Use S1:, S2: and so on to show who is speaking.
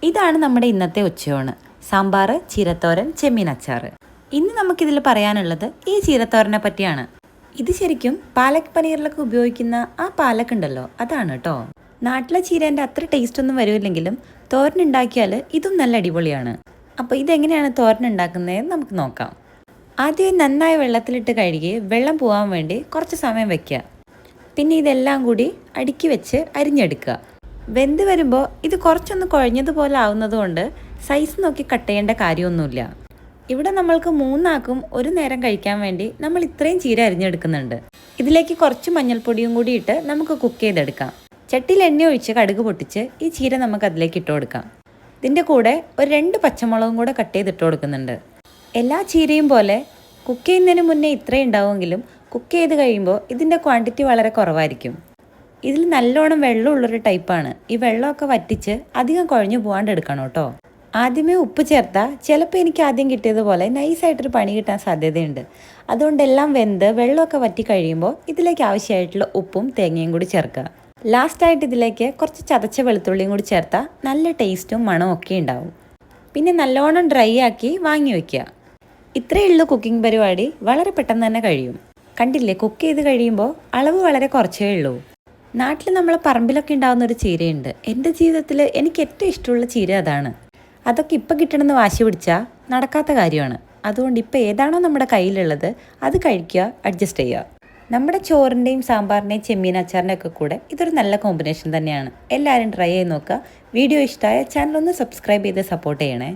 S1: ഇതാണ് നമ്മുടെ ഇന്നത്തെ ഉച്ചയൂണ്. സാമ്പാർ, ചീരത്തോരൻ, ചെമ്മീൻ അച്ചാർ. ഇന്ന് നമുക്കിതിൽ പറയാനുള്ളത് ഈ ചീരത്തോരനെ പറ്റിയാണ്. ഇത് ശരിക്കും പാലക് പനീറിലൊക്കെ ഉപയോഗിക്കുന്ന ആ പാലക് ഉണ്ടല്ലോ, അതാണ് കേട്ടോ. നാട്ടിലെ ചീരേൻ്റെ അത്ര ടേസ്റ്റ് ഒന്നും വരുമില്ലെങ്കിലും തോരൻ ഉണ്ടാക്കിയാൽ ഇതും നല്ല അടിപൊളിയാണ്. അപ്പോൾ ഇതെങ്ങനെയാണ് തോരൻ ഉണ്ടാക്കുന്നതെന്ന് നമുക്ക് നോക്കാം. ആദ്യം നന്നായി വെള്ളത്തിലിട്ട് കഴുകി വെള്ളം പോകാൻ വേണ്ടി കുറച്ച് സമയം വയ്ക്കുക. പിന്നെ ഇതെല്ലാം കൂടി അടുക്കി വെച്ച് അരിഞ്ഞെടുക്കുക. വെന്ത് വരുമ്പോൾ ഇത് കുറച്ചൊന്ന് കുഴഞ്ഞതുപോലെ ആവുന്നതുകൊണ്ട് സൈസ് നോക്കി കട്ട് ചെയ്യേണ്ട കാര്യമൊന്നുമില്ല. ഇവിടെ നമ്മൾക്ക് 3 ആൾക്കും ഒരു നേരം കഴിക്കാൻ വേണ്ടി നമ്മൾ ഇത്രയും ചീര അരിഞ്ഞെടുക്കുന്നുണ്ട്. ഇതിലേക്ക് കുറച്ച് മഞ്ഞൾപ്പൊടിയും കൂടി ഇട്ട് നമുക്ക് കുക്ക് ചെയ്തെടുക്കാം. ചട്ടിയിൽ എണ്ണ ഒഴിച്ച് കടുക് പൊട്ടിച്ച് ഈ ചീര നമുക്ക് അതിലേക്ക് ഇട്ട് കൊടുക്കാം. ഇതിൻ്റെ കൂടെ ഒരു 2 പച്ചമുളകും കൂടെ കട്ട് ചെയ്തിട്ട് കൊടുക്കുന്നുണ്ട്. എല്ലാ ചീരയും പോലെ കുക്ക് ചെയ്യുന്നതിന് മുന്നേ ഇത്രയും ഉണ്ടാവുമെങ്കിലും കുക്ക് ചെയ്ത് കഴിയുമ്പോൾ ഇതിൻ്റെ ക്വാണ്ടിറ്റി വളരെ കുറവായിരിക്കും. ഇതിൽ നല്ലോണം വെള്ളമുള്ളൊരു ടൈപ്പാണ്. ഈ വെള്ളമൊക്കെ വറ്റിച്ച് അധികം കുഴഞ്ഞു പോകാണ്ട് എടുക്കണം കേട്ടോ. ആദ്യമേ ഉപ്പ് ചേർത്താൽ ചിലപ്പോൾ എനിക്ക് ആദ്യം കിട്ടിയതുപോലെ നൈസായിട്ടൊരു പണി കിട്ടാൻ സാധ്യതയുണ്ട്. അതുകൊണ്ട് എല്ലാം വെന്ത് വെള്ളമൊക്കെ വറ്റി കഴിയുമ്പോൾ ഇതിലേക്ക് ആവശ്യമായിട്ടുള്ള ഉപ്പും തേങ്ങയും കൂടി ചേർക്കുക. ലാസ്റ്റായിട്ട് ഇതിലേക്ക് കുറച്ച് ചതച്ച വെളുത്തുള്ളിയും കൂടി ചേർത്താൽ നല്ല ടേസ്റ്റും മണവും ഒക്കെ ഉണ്ടാവും. പിന്നെ നല്ലോണം ഡ്രൈ ആക്കി വാങ്ങി വയ്ക്കുക. ഇത്രയേ ഉള്ളൂ കുക്കിംഗ് പരിപാടി. വളരെ പെട്ടെന്ന് തന്നെ കഴിയും. കണ്ടില്ലേ, കുക്ക് ചെയ്ത് കഴിയുമ്പോൾ അളവ് വളരെ കുറച്ചേ ഉള്ളൂ. നാട്ടിൽ നമ്മളെ പറമ്പിലൊക്കെ ഉണ്ടാകുന്ന ഒരു ചീരയുണ്ട്. എൻ്റെ ജീവിതത്തിൽ എനിക്ക് ഏറ്റവും ഇഷ്ടമുള്ള ചീര അതാണ്. അതൊക്കെ ഇപ്പം കിട്ടണമെന്ന് വാശി പിടിച്ചാൽ നടക്കാത്ത കാര്യമാണ്. അതുകൊണ്ട് ഇപ്പോൾ ഏതാണോ നമ്മുടെ കയ്യിലുള്ളത് അത് കഴിക്കുക, അഡ്ജസ്റ്റ് ചെയ്യുക. നമ്മുടെ ചോറിൻ്റെയും സാമ്പാറിൻ്റെയും ചെമ്മീൻ അച്ചാറിൻ്റെ ഒക്കെ കൂടെ ഇതൊരു നല്ല കോമ്പിനേഷൻ തന്നെയാണ്. എല്ലാവരും ട്രൈ ചെയ്ത് നോക്കുക. വീഡിയോ ഇഷ്ടമായ ചാനൽ ഒന്ന് സബ്സ്ക്രൈബ് ചെയ്ത് സപ്പോർട്ട് ചെയ്യണേ.